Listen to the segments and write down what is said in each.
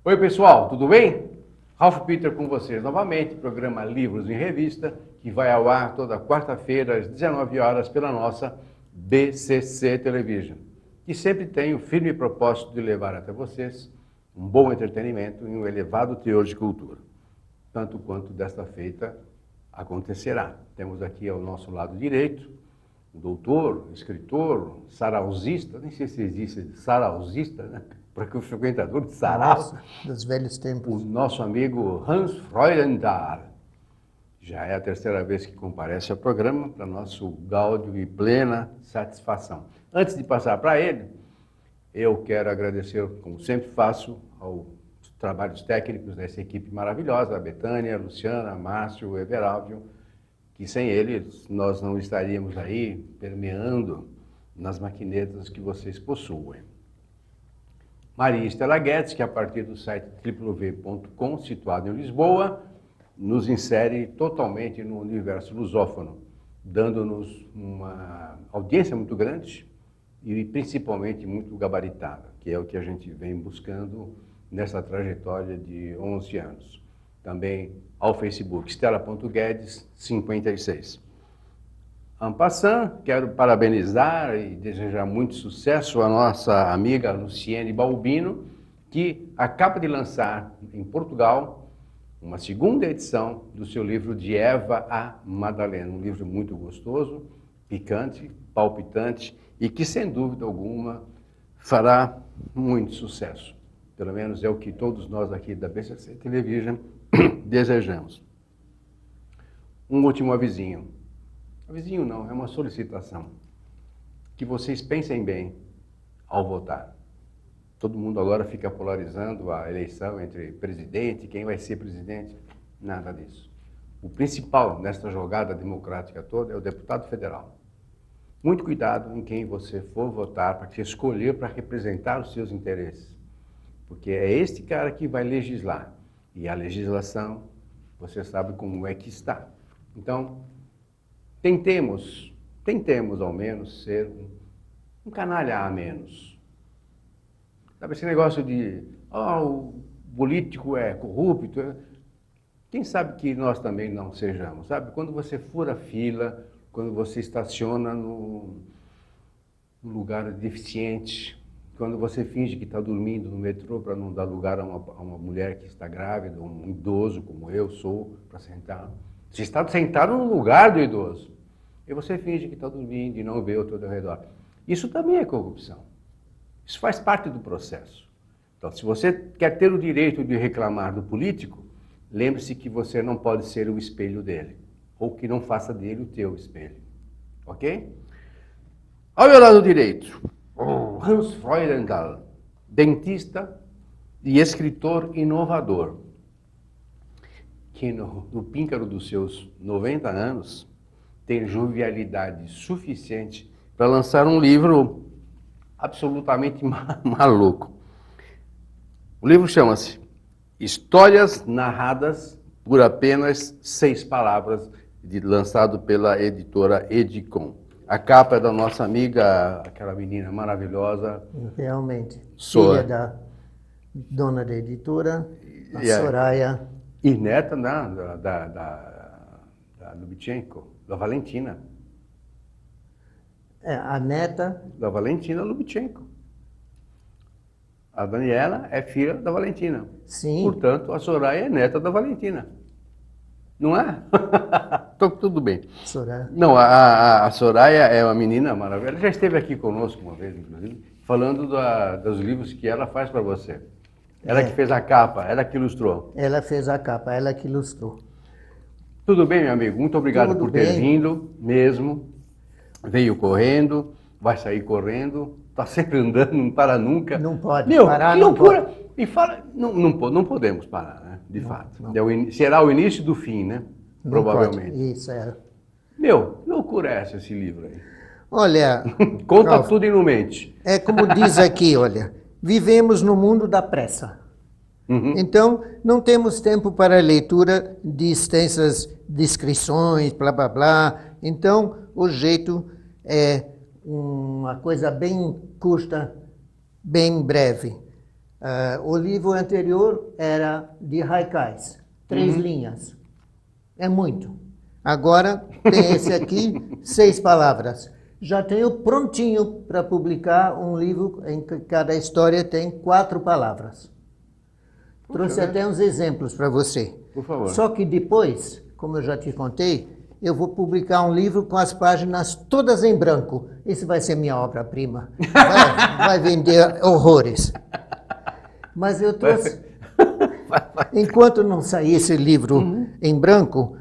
Oi pessoal, tudo bem? Ralph Peter com vocês novamente, programa Livros em Revista, que vai ao ar toda quarta-feira às 19 horas pela nossa BCC Television, que sempre tem o firme propósito de levar até vocês um bom entretenimento e um elevado teor de cultura, tanto quanto desta feita acontecerá. Temos aqui ao nosso lado direito o doutor, escritor, sarausista, nem sei se existe sarausista, né? Porque o frequentador de sarau, Nossa, dos velhos tempos. o nosso amigo Hans Freudenthal. Já é a terceira vez que comparece ao programa, para nosso gáudio e plena satisfação. Antes de passar para ele, eu quero agradecer, como sempre faço, aos trabalhos técnicos dessa equipe maravilhosa, a Betânia, a Luciana, a Márcio, o Everaldo, que sem eles nós não estaríamos aí permeando nas maquinetas que vocês possuem. Maria Estela Guedes, que a partir do site www.com, situado em Lisboa, nos insere totalmente no universo lusófono, dando-nos uma audiência muito grande e principalmente muito gabaritada, que é o que a gente vem buscando nessa trajetória de 11 anos. Também ao Facebook, Estela.Guedes 56. En passant, quero parabenizar e desejar muito sucesso à nossa amiga Luciene Balbino, que acaba de lançar em Portugal uma segunda edição do seu livro De Eva a Madalena, um livro muito gostoso, picante, palpitante e que, sem dúvida alguma, fará muito sucesso. Pelo menos é o que todos nós aqui da BCC Television desejamos. Um último avisinho. Avisinho não, é uma solicitação. Que vocês pensem bem ao votar. Todo mundo agora fica polarizando a eleição entre presidente, quem vai ser presidente. Nada disso. O principal nesta jogada democrática toda é o deputado federal. Muito cuidado em quem você for votar, para escolher para representar os seus interesses. Porque é este cara que vai legislar. E a legislação, você sabe como é que está. Então, tentemos ao menos ser um canalha a menos. Sabe esse negócio de, o político é corrupto? Quem sabe que nós também não sejamos, sabe? Quando você fura fila, quando você estaciona no lugar deficiente, quando você finge que está dormindo no metrô para não dar lugar a uma mulher que está grávida, um idoso como eu sou, para sentar. Você está sentado no lugar do idoso. E você finge que está dormindo e não vê o todo ao redor. Isso também é corrupção. Isso faz parte do processo. Então, se você quer ter o direito de reclamar do político, lembre-se que você não pode ser o espelho dele. Ou que não faça dele o teu espelho. Ok? Ao meu lado direito, Hans Freudenthal, dentista e escritor inovador, que no píncaro dos seus 90 anos tem jovialidade suficiente para lançar um livro absolutamente maluco. O livro chama-se Histórias Narradas por Apenas 6 Palavras, lançado pela editora Edicom. A capa é da nossa amiga, aquela menina maravilhosa. Realmente. Sora. Filha da dona da editora, a Soraya. E neta da Lubitschenko, da Valentina. É, a neta. Da Valentina Lubitschenko. A Daniela é filha da Valentina. Sim. Portanto, a Soraya é neta da Valentina. Não é? Então, tudo bem. Soraya. Não, a Soraya é uma menina maravilhosa. Ela já esteve aqui conosco uma vez, inclusive, falando dos livros que ela faz para você. Ela que fez a capa, ela que ilustrou. Ela fez a capa, ela que ilustrou. Tudo bem, meu amigo? Muito obrigado Tudo por ter bem. vindo mesmo. Veio correndo, vai sair correndo, está sempre andando, não para nunca. Não pode parar, que não loucura! pode. E fala, não podemos parar, né? De fato. não. Será o início do fim, né? Não Provavelmente. pode. Isso, é. Meu, que loucura é esse livro aí? Olha, Conta Ralph, tudo e não mente. é como diz aqui, olha, vivemos no mundo da pressa. Uhum. Então, não temos tempo para a leitura de extensas descrições, blá, blá, blá. Então, o jeito é uma coisa bem curta, bem breve. O livro anterior era de haikais, 3 linhas. É muito. Agora tem esse aqui, 6 palavras. Já tenho prontinho para publicar um livro em que cada história tem 4 palavras. Trouxe até uns exemplos para você. Por favor. Só que depois, como eu já te contei, eu vou publicar um livro com as páginas todas em branco. Esse vai ser minha obra-prima. Vai vender horrores. Mas eu trouxe... Enquanto não sair esse livro em branco,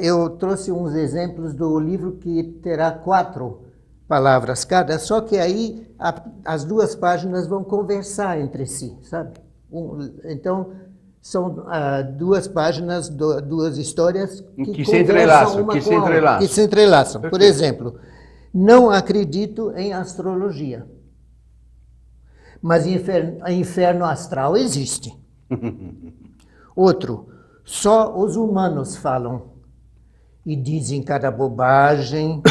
eu trouxe uns exemplos do livro que terá 4 palavras cada, só que aí as 2 páginas vão conversar entre si, sabe? Então, são 2 páginas, 2 histórias que se entrelaçam, uma com a outra, que se entrelaçam. Por exemplo, não acredito em astrologia, mas inferno astral existe. Outro, só os humanos falam e dizem cada bobagem.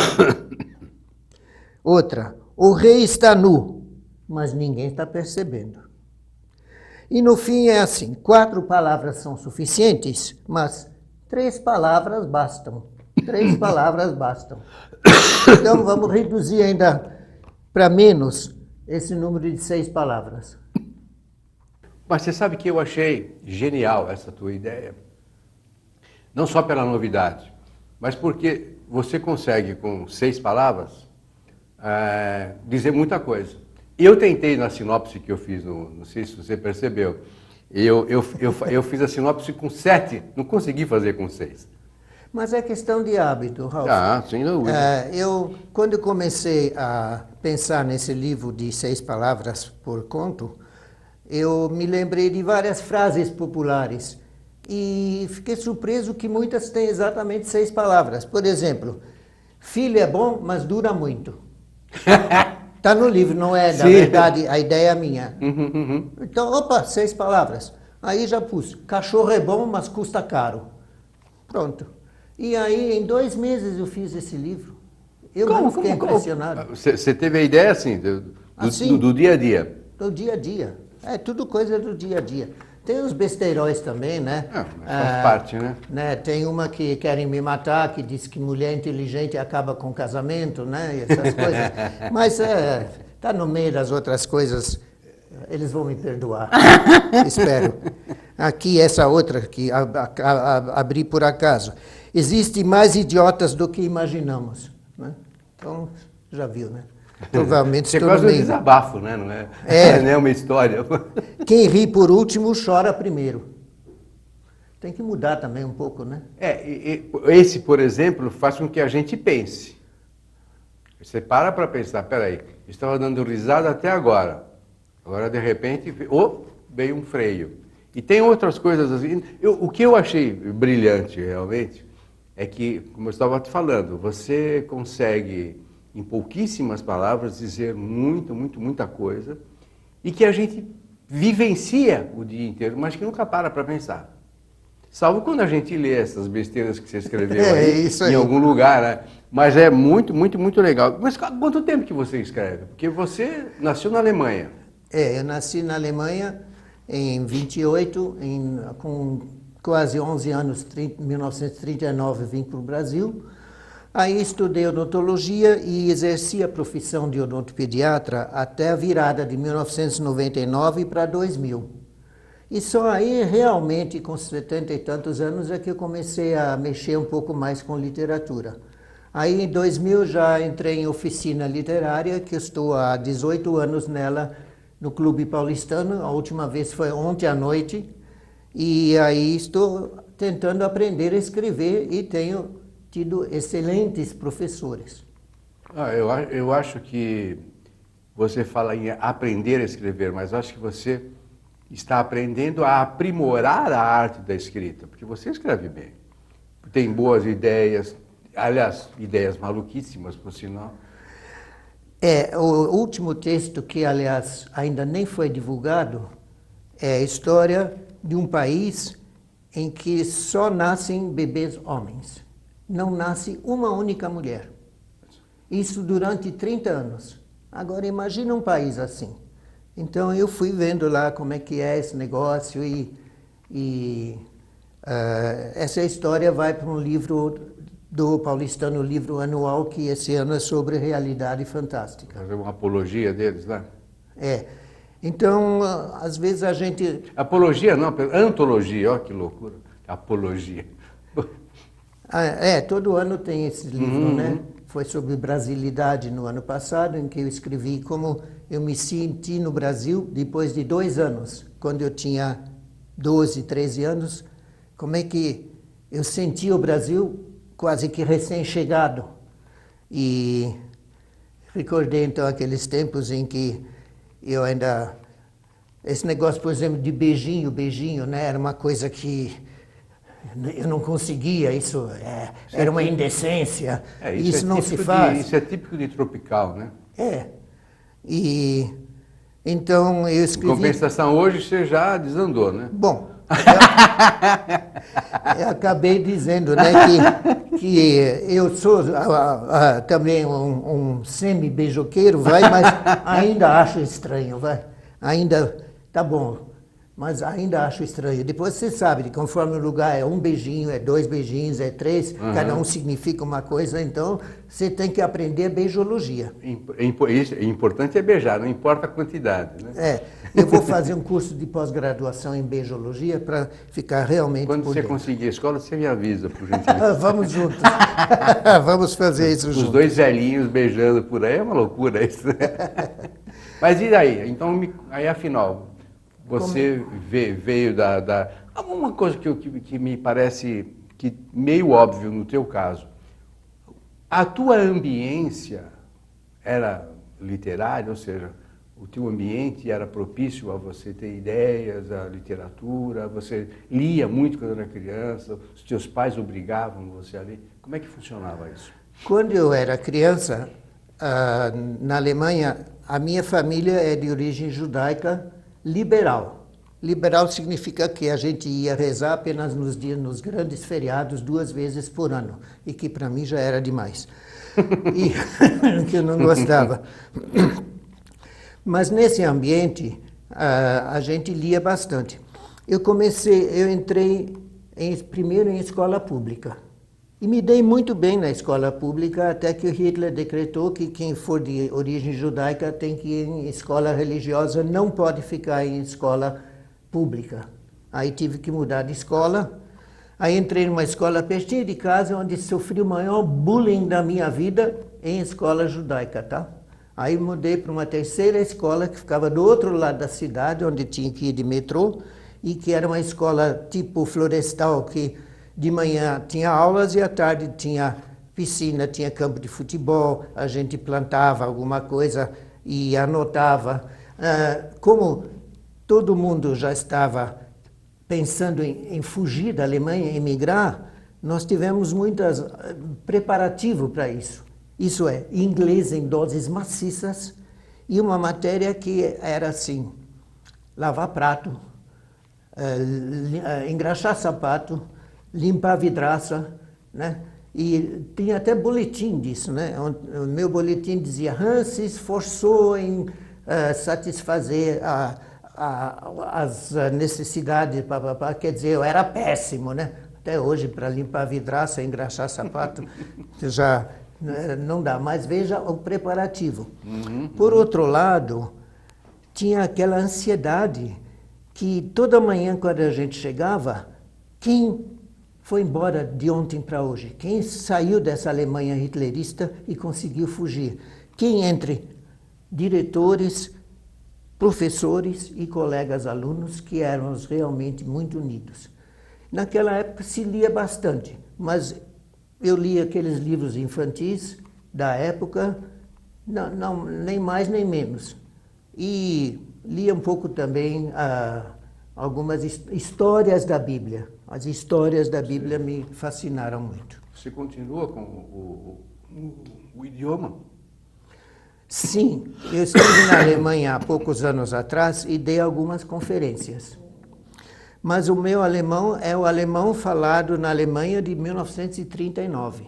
Outra, o rei está nu, mas ninguém está percebendo. E no fim é assim, 4 palavras são suficientes, mas 3 palavras bastam. 3 palavras bastam. Então vamos reduzir ainda para menos esse número de 6 palavras. Mas você sabe que eu achei genial essa tua ideia. Não só pela novidade, mas porque você consegue, com 6 palavras, dizer muita coisa. Eu tentei na sinopse que eu fiz, não sei se você percebeu, eu fiz a sinopse com 7, não consegui fazer com 6. Mas é questão de hábito, Ralf. Sem dúvida. Quando eu comecei a pensar nesse livro de 6 palavras por conto, eu me lembrei de várias frases populares e fiquei surpreso que muitas têm exatamente 6 palavras. Por exemplo, filho é bom, mas dura muito. Está no livro, não é, na verdade, a ideia é minha. Então, opa, 6 palavras. Aí já pus, cachorro é bom, mas custa caro. Pronto. E aí, em 2 meses eu fiz esse livro. Eu não fiquei impressionado. Você teve a ideia, assim, do dia a dia? Do dia a dia. É tudo coisa do dia a dia. Tem os besteiróis também, né? Faz parte, né? Tem uma que querem me matar, que diz que mulher inteligente acaba com casamento, né? E essas coisas. Mas tá no meio das outras coisas, eles vão me perdoar. Espero. Aqui, essa outra que abri por acaso. Existem mais idiotas do que imaginamos. Né? Então, já viu, né? Provavelmente Você quase um desabafo, né? Não é uma história. Quem ri por último chora primeiro. Tem que mudar também um pouco, né? Esse, por exemplo, faz com que a gente pense. Você para pensar, peraí, estava dando risada até agora. Agora, de repente, veio um freio. E tem outras coisas assim. O que eu achei brilhante, realmente, é que, como eu estava te falando, você consegue, em pouquíssimas palavras, dizer muita coisa, e que a gente vivencia o dia inteiro, mas que nunca para pensar. Salvo quando a gente lê essas besteiras que você escreveu aí, em algum lugar, né? Mas é muito legal. Mas quanto tempo que você escreve? Porque você nasceu na Alemanha. Eu nasci na Alemanha em 28, com quase 11 anos, 1939, vim para o Brasil. Aí estudei odontologia e exerci a profissão de odontopediatra até a virada de 1999 para 2000. E só aí, realmente, com 70 e tantos anos, é que eu comecei a mexer um pouco mais com literatura. Aí, em 2000, já entrei em oficina literária, que eu estou há 18 anos nela, no Clube Paulistano. A última vez foi ontem à noite. E aí estou tentando aprender a escrever e tenho tido excelentes professores. Eu acho que você fala em aprender a escrever, mas acho que você está aprendendo a aprimorar a arte da escrita, porque você escreve bem. Tem boas ideias, aliás, ideias maluquíssimas, por sinal. O último texto, que aliás ainda nem foi divulgado, é a história de um país em que só nascem bebês homens. Não nasce uma única mulher. Isso durante 30 anos. Agora imagina um país assim. Então eu fui vendo lá como é que é esse negócio essa história vai para um livro do Paulistano, livro anual, que esse ano é sobre realidade fantástica. Fazer uma apologia deles, né? É. Então, às vezes a gente... Apologia não, antologia, olha que loucura. Apologia. todo ano tem esse livro, né? Foi sobre brasilidade no ano passado, em que eu escrevi como eu me senti no Brasil depois de 2 anos, quando eu tinha 12, 13 anos, como é que eu senti o Brasil quase que recém-chegado. E recordei então aqueles tempos em que eu ainda... Esse negócio, por exemplo, de beijinho, né? Era uma coisa que eu não conseguia, isso era uma indecência, isso não se faz. Isso é típico de tropical, né? E então eu escrevi... Em compensação, hoje você já desandou, né? Bom, eu acabei dizendo, né, que eu sou também um semi-beijoqueiro, mas ainda acho estranho, ainda, tá bom, mas ainda acho estranho. Depois você sabe, conforme o lugar é 1 beijinho, é 2 beijinhos, é 3, cada um significa uma coisa, então você tem que aprender beijologia. Importante é beijar, não importa a quantidade, né? Eu vou fazer um curso de pós-graduação em beijologia para ficar realmente Quando por você dentro. conseguir a escola, você me avisa, por gentileza. Vamos juntos. Vamos fazer isso juntos. Os 2 velhinhos beijando por aí, é uma loucura isso. Mas e daí? Então, aí afinal, você veio da... Uma coisa que me parece que meio óbvio no teu caso. A tua ambiência era literária, ou seja, o teu ambiente era propício a você ter ideias, a literatura, você lia muito quando era criança, os teus pais obrigavam você a ler. Como é que funcionava isso? Quando eu era criança, na Alemanha, a minha família é de origem judaica liberal. Liberal significa que a gente ia rezar apenas nos grandes feriados 2 vezes por ano, e que para mim já era demais, e que eu não gostava. Mas nesse ambiente, a gente lia bastante. Eu entrei primeiro em escola pública. E me dei muito bem na escola pública, até que o Hitler decretou que quem for de origem judaica tem que ir em escola religiosa, não pode ficar em escola pública. Aí tive que mudar de escola. Aí entrei numa escola pertinho de casa, onde sofri o maior bullying da minha vida em escola judaica, tá? Aí mudei para uma 3ª escola que ficava do outro lado da cidade, onde tinha que ir de metrô, e que era uma escola tipo florestal, que de manhã tinha aulas e à tarde tinha piscina, tinha campo de futebol, a gente plantava alguma coisa e anotava. Como todo mundo já estava pensando em fugir da Alemanha, emigrar, nós tivemos muitos preparativos para isso. Isso é, inglês em doses maciças e uma matéria que era assim, lavar prato, engraxar sapato, limpar vidraça, né? E tinha até boletim disso, né? O meu boletim dizia, Hans se esforçou em satisfazer as necessidades, quer dizer, eu era péssimo, né? Até hoje, para limpar vidraça, engraxar sapato, já não dá, mas veja o preparativo. Por outro lado, tinha aquela ansiedade que toda manhã, quando a gente chegava, quem foi embora de ontem para hoje? Quem saiu dessa Alemanha hitlerista e conseguiu fugir? Quem entre diretores, professores e colegas alunos, que eram realmente muito unidos. Naquela época se lia bastante, mas eu li aqueles livros infantis da época, não, nem mais nem menos. E li um pouco também algumas histórias da Bíblia. As histórias da Bíblia me fascinaram muito. Você continua com o idioma? Sim, eu estive na Alemanha há poucos anos atrás e dei algumas conferências. Mas o meu alemão é o alemão falado na Alemanha de 1939.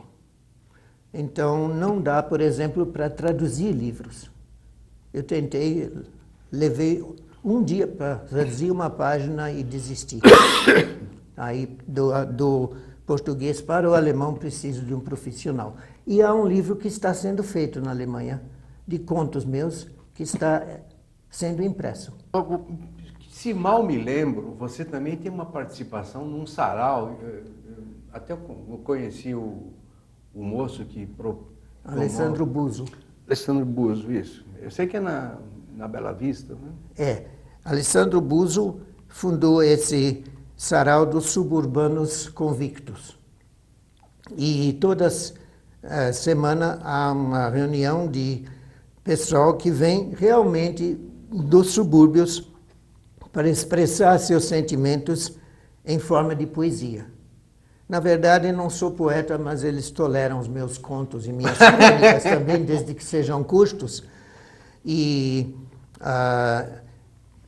Então, não dá, por exemplo, para traduzir livros. Eu tentei Levei um dia para reduzir uma página e desisti. Aí, do português para o alemão, preciso de um profissional. E há um livro que está sendo feito na Alemanha, de contos meus, que está sendo impresso. Se mal me lembro, você também tem uma participação num sarau. Até eu conheci o moço que... Alessandro Buso. Alessandro Buso, isso. Eu sei que é na Bela Vista, né? É. Alessandro Buso fundou esse sarau dos suburbanos convictos. E todas semana há uma reunião de pessoal que vem realmente dos subúrbios para expressar seus sentimentos em forma de poesia. Na verdade, eu não sou poeta, mas eles toleram os meus contos e minhas crônicas também, desde que sejam curtos. E,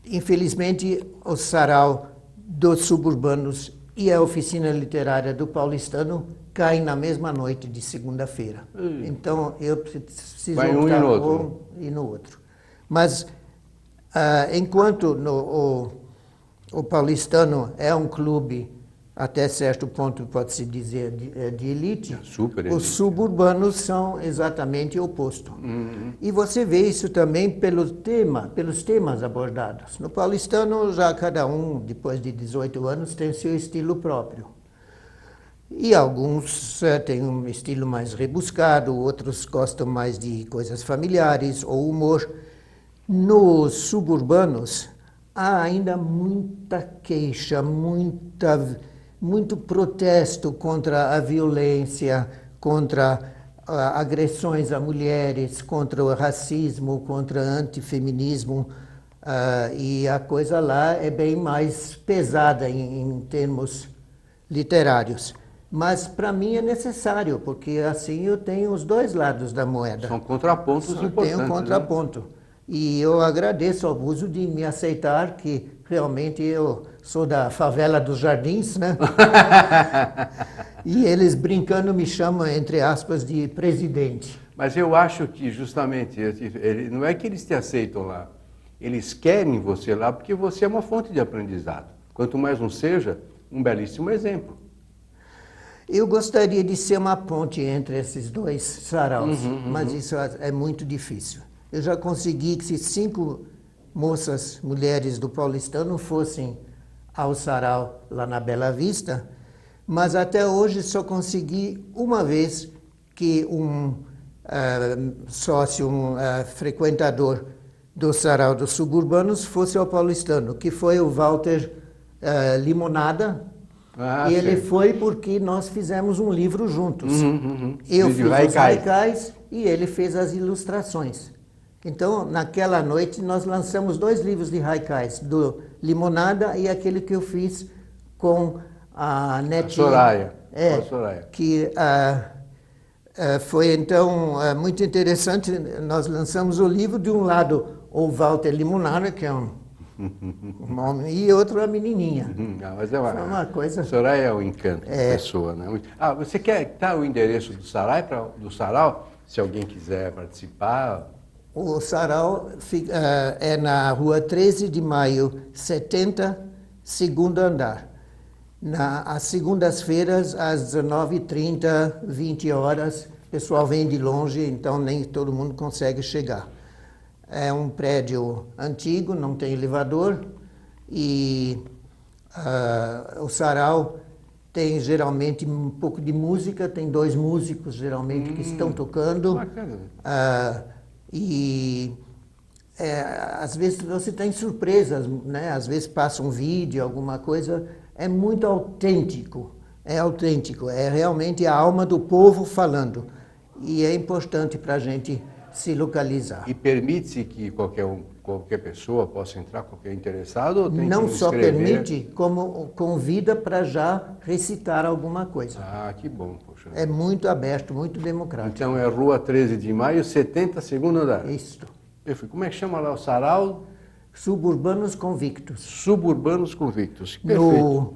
infelizmente, o sarau dos suburbanos e a oficina literária do paulistano caem na mesma noite de segunda-feira. Então, eu preciso vai um estar e no outro. E no outro. Mas, enquanto o paulistano é um clube, até certo ponto pode-se dizer de elite, super elite. Os suburbanos são exatamente o oposto. E você vê isso também pelos temas abordados. No paulistano, já cada um, depois de 18 anos, tem seu estilo próprio. E alguns têm um estilo mais rebuscado, outros gostam mais de coisas familiares ou humor. Nos suburbanos, há ainda muita queixa, muito protesto contra a violência, contra agressões a mulheres, contra o racismo, contra o antifeminismo. E a coisa lá é bem mais pesada em termos literários. Mas para mim é necessário, porque assim eu tenho os dois lados da moeda. São contrapontos importantes. Tenho um contraponto. Né? E eu agradeço ao Buso de me aceitar, que realmente eu sou da favela dos Jardins, né? E eles brincando me chamam, entre aspas, de presidente. Mas eu acho que justamente, não é que eles te aceitam lá, eles querem você lá porque você é uma fonte de aprendizado. Quanto mais não seja, um belíssimo exemplo. Eu gostaria de ser uma ponte entre esses dois saraus, mas isso é muito difícil. Eu já consegui que 5 mulheres do paulistano fossem ao sarau lá na Bela Vista, mas até hoje só consegui uma vez que um sócio, frequentador do sarau dos suburbanos fosse ao paulistano, que foi o Walter Limonada. E ele foi porque nós fizemos um livro juntos. Eu fiz os haikais e ele fez as ilustrações. Então, naquela noite, nós lançamos 2 livros de haikais, do Limonada e aquele que eu fiz com a netinha. Soraya. Soraya. Que foi, então, muito interessante. Nós lançamos o livro, de um lado, o Walter Limonada, que é um homem, e outro a menininha. Mas é uma coisa... Soraya é um encanto de pessoa, né? Você quer dar o endereço do sarau, se alguém quiser participar? O sarau é na rua 13 de maio, 70, segundo andar. Às segundas-feiras, às 19h30, 20 horas, o pessoal vem de longe, então nem todo mundo consegue chegar. É um prédio antigo, não tem elevador, e o sarau tem geralmente um pouco de música, tem 2 músicos geralmente que estão tocando. E às vezes você tem surpresas, né? Às vezes passa um vídeo, alguma coisa, é muito autêntico, é realmente a alma do povo falando, e é importante para a gente se localizar. E permite-se que qualquer pessoa possa entrar, qualquer interessado? Ou tem não que só permite, como convida para já recitar alguma coisa. Que bom, poxa. É muito aberto, muito democrático. Então é Rua 13 de Maio, 70, segundo andar. Isso. Como é que chama lá o sarau? Suburbanos Convictos. Suburbanos Convictos. Perfeito.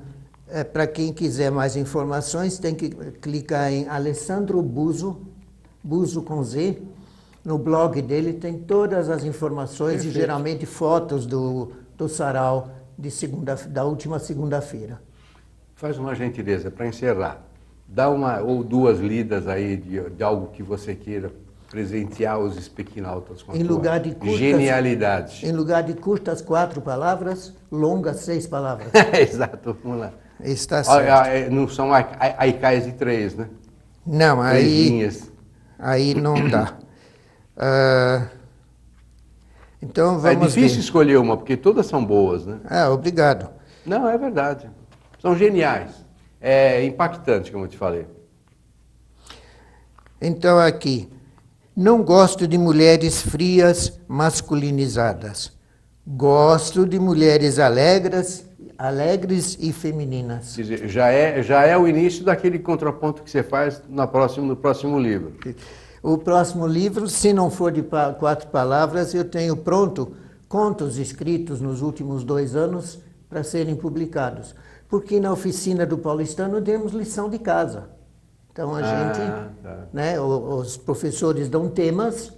Para quem quiser mais informações, tem que clicar em Alessandro Buso, Buso com Z, No blog dele tem todas as informações Perfeito. e geralmente fotos do sarau da última segunda-feira. Faz uma gentileza para encerrar. Dá uma ou duas lidas aí de algo que você queira presentear os espequinautas com a tua genialidade. Em lugar de curtas 4 palavras, longas 6 palavras. Exato, vamos lá. Está certo. Não são haikais de 3, né? Não, 3 linhas. aí não dá. Então É vamos difícil ver. escolher uma, porque todas são boas, né? Obrigado. Não, é verdade. São geniais. É impactante, como eu te falei. Então aqui, não gosto de mulheres frias, masculinizadas. Gosto de mulheres alegres e femininas. Quer dizer, já é o início daquele contraponto que você faz no próximo livro. O próximo livro, se não for de 4 palavras, eu tenho pronto contos escritos nos últimos 2 anos para serem publicados. Porque na oficina do Paulistano demos lição de casa. Então a gente, tá. né, os professores dão temas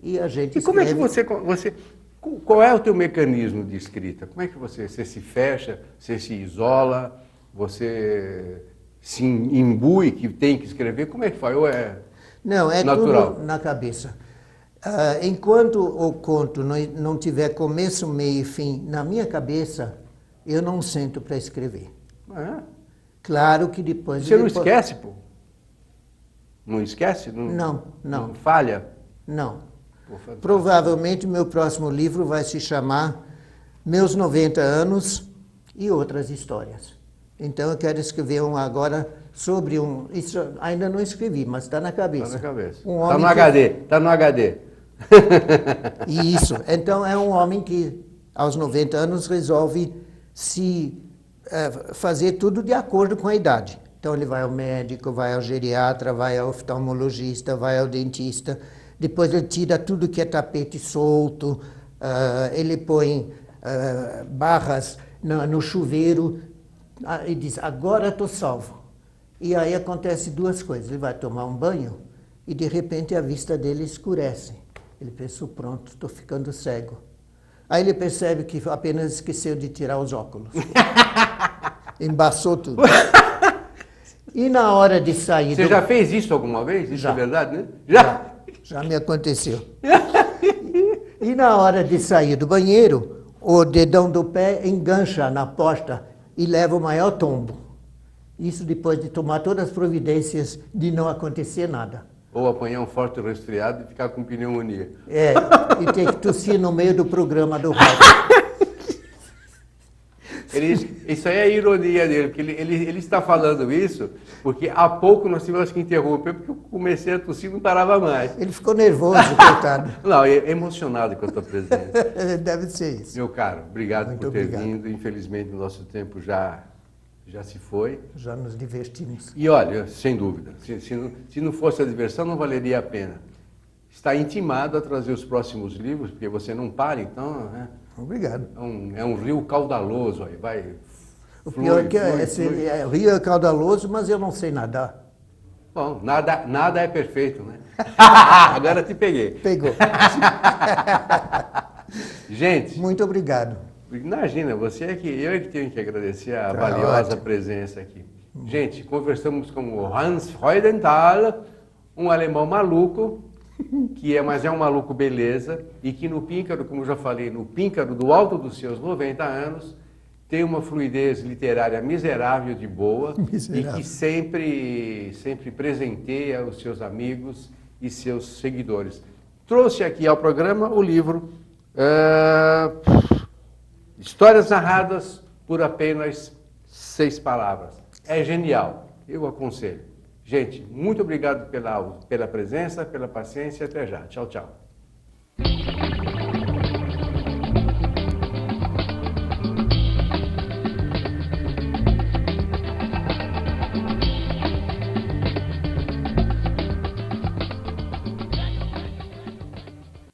e a gente E como é que escreve. qual é o teu mecanismo de escrita? Como é que você se fecha, você se isola, você se imbui que tem que escrever? Como é que faz? Ou é Não, é natural? tudo na cabeça. Enquanto o conto não tiver começo, meio e fim na minha cabeça, eu não sento para escrever. Claro que depois... Você não esquece, pô? Não esquece? Não. Não falha? Não. Pô, fantástico. Provavelmente meu próximo livro vai se chamar Meus 90 Anos e Outras Histórias. Então eu quero escrever agora sobre isso ainda não escrevi, mas está na cabeça. Está na cabeça. Está no HD. Isso. Então é um homem que aos 90 anos resolve fazer tudo de acordo com a idade. Então ele vai ao médico, vai ao geriatra, vai ao oftalmologista, vai ao dentista. Depois ele tira tudo que é tapete solto, ele põe barras no chuveiro e diz, agora estou salvo. E aí acontece 2 coisas. Ele vai tomar um banho e de repente a vista dele escurece. Ele pensa, pronto, estou ficando cego. Aí ele percebe que apenas esqueceu de tirar os óculos. Embaçou tudo. E na hora de sair... Você já fez isso alguma vez? Isso Já. é verdade, né? Já me aconteceu. E na hora de sair do banheiro, o dedão do pé engancha na porta e leva o maior tombo. Isso depois de tomar todas as providências de não acontecer nada. Ou apanhar um forte resfriado e ficar com pneumonia. E ter que tossir no meio do programa do rádio. Isso aí é a ironia dele, porque ele está falando isso porque há pouco nós tivemos que interromper porque eu comecei a tossir e não parava mais. Ele ficou nervoso, coitado. Não, é emocionado com a tua presença. Deve ser isso. Meu caro, obrigado Muito por ter obrigado. vindo. Infelizmente o nosso tempo já se foi. Já nos divertimos. E olha, sem dúvida, se não fosse a diversão não valeria a pena. Está intimado a trazer os próximos livros, porque você não para, então... Né? Obrigado. É um rio caudaloso, aí vai... O pior é que o rio é caudaloso, mas eu não sei nadar. Bom, nada é perfeito, né? Agora te peguei. Pegou. Gente... Muito obrigado. Imagina, eu é que tenho que agradecer a Tá valiosa ótimo. presença aqui. Gente, conversamos com o Hans Freudenthal, um alemão maluco, mas é um maluco beleza, e que no Píncaro, como eu já falei, no Píncaro do alto dos seus 90 anos, tem uma fluidez literária miserável de boa, Miserável. e que sempre presenteia os seus amigos e seus seguidores. Trouxe aqui ao programa o livro Histórias narradas por apenas 6 palavras. É genial, eu aconselho. Gente, muito obrigado pela presença, pela paciência. Até já. Tchau, tchau.